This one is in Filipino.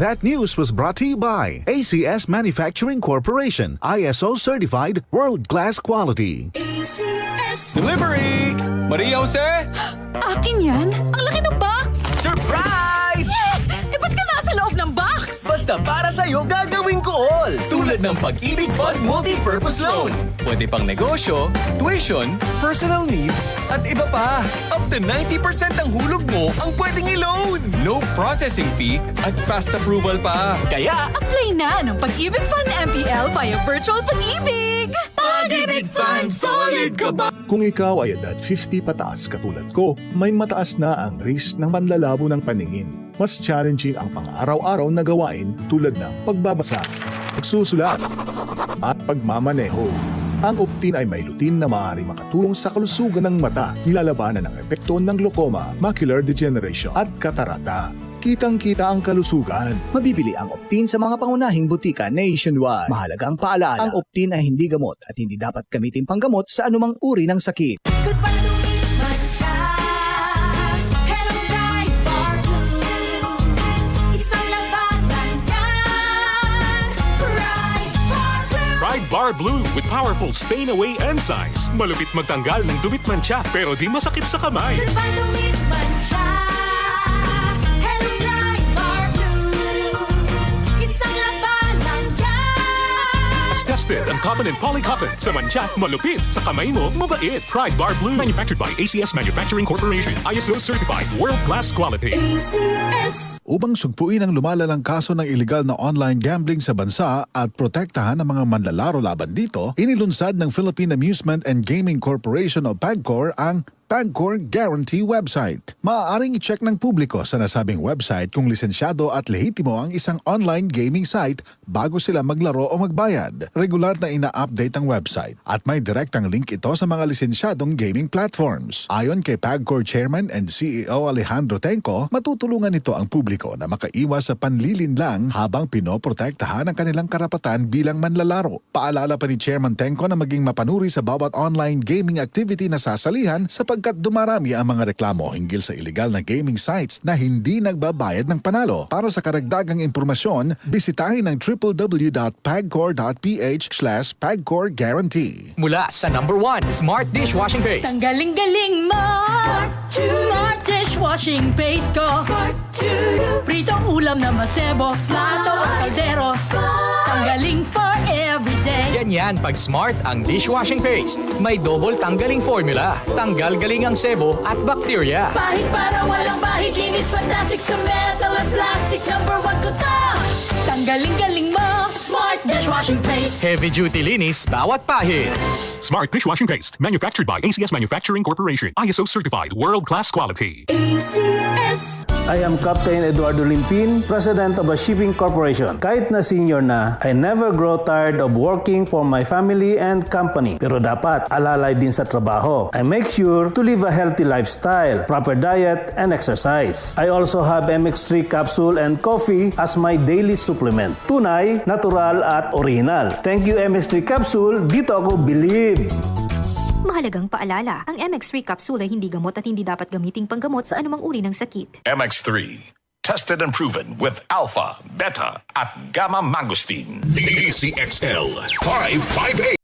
That news was brought to you by ACS Manufacturing Corporation, ISO certified world-class quality. ACS. Delivery! Maria Jose? Akin yan? Ang laki ng box! Surprise! Eh, ba't ka nasa loob ng box? Basta para sa'yo gagawin ko all! Tulad ng Pag-ibig Fund Multi-Purpose Loan. Pwede pang negosyo, tuition, personal needs, at iba pa. Up to 90% ng hulog mo ang pwedeng i-loan. No processing fee at fast approval pa. Kaya, Apply na ng Pag-ibig Fund MPL via Virtual Pag-ibig! Pag-ibig Fund, solid ka ba? Kung ikaw ay edad 50 pataas katulad ko, may mataas na ang risk ng manlalabo ng paningin. Mas challenging ang pang-araw-araw na gawain tulad ng pagbabasa, pagsusulat, at pagmamaneho. Ang Optin ay may lutin na maaari makatulong sa kalusugan ng mata, nilalabanan ang epekto ng glaucoma, macular degeneration at katarata. Kitang-kita ang kalusugan. Mabibili ang Optin sa mga pangunahing butika nationwide. Mahalagang paalala, ang Optin ay hindi gamot at hindi dapat gamitin panggamot sa anumang uri ng sakit. Goodbye to me, Mancha. Hello, bright bar blue. Isang labatan yan. Bright bar blue. Pride Bar Blue with powerful stain-away enzymes. Malupit magtanggal ng dumit mancha pero di masakit sa kamay. Goodbye to me, Mancha. Hello, bright bar blue. Isang labanan yan. As tested ang cotton and polycotton. Sa mancha, malupit. Sa kamay mo, mabait. Pride Bar Blue. Manufactured by ACS Manufacturing Corporation. ISO certified. World-class quality. ACS. Upang sugpuin ang lumalalang kaso ng iligal na online gambling sa bansa at protektahan ang mga manlalaro laban dito, inilunsad ng Philippine Amusement and Gaming Corporation o PAGCOR ang PAGCOR Guarantee website. Maaaring i-check ng publiko sa nasabing website kung lisensyado at lehitimo ang isang online gaming site bago sila maglaro o magbayad. Regular na ina-update ang website at may direktang link ito sa mga lisensyadong gaming platforms. Ayon kay PAGCOR Chairman and CEO Alejandro Tenco, matutulungan nito ang publiko na makaiwas sa panlilinlang habang pinoprotektahan ang kanilang karapatan bilang manlalaro. Paalala pa ni Chairman Tenco na maging mapanuri sa bawat online gaming activity na sasalihan sapagkat dumarami ang mga reklamo hinggil sa illegal na gaming sites na hindi nagbabayad ng panalo. Para sa karagdagang impormasyon, bisitahin ang www.pagcor.ph/pagcorguarantee. mula sa number 1, Smart Dishwashing Paste. Tanggaling-galing mo. Smart dishwashing paste ko. Pritong ulam na masebo. Plato o kaldero. Tanggaling for everyday. Ganyan pag Smart ang dishwashing paste. May double tanggaling formula. Tanggal galing ang sebo at bakterya. Bahid para walang bahid. Linis fantastic sa metal at plastic. Number 1 ko to. Tanggaling-galing mo. Smart dishwashing paste. Heavy duty linis bawat pahid. Smart Dishwashing Paste. Manufactured by ACS Manufacturing Corporation. ISO certified. World-class quality. ACS. I am Captain Eduardo Limpin, President of a shipping corporation. Kahit na senior na, I never grow tired of working for my family and company. Pero dapat alalay din sa trabaho. I make sure to live a healthy lifestyle, proper diet, and exercise. I also have MX3 capsule and coffee as my daily supplement. Tunay, natural, at original. Thank you MX3 capsule. Dito ako believe. Mahalagang paalala, ang MX3 capsule ay hindi gamot at hindi dapat gamiting panggamot sa anumang uri ng sakit. MX3. Tested and proven with alpha, beta, at gamma mangosteen. DCXL 558.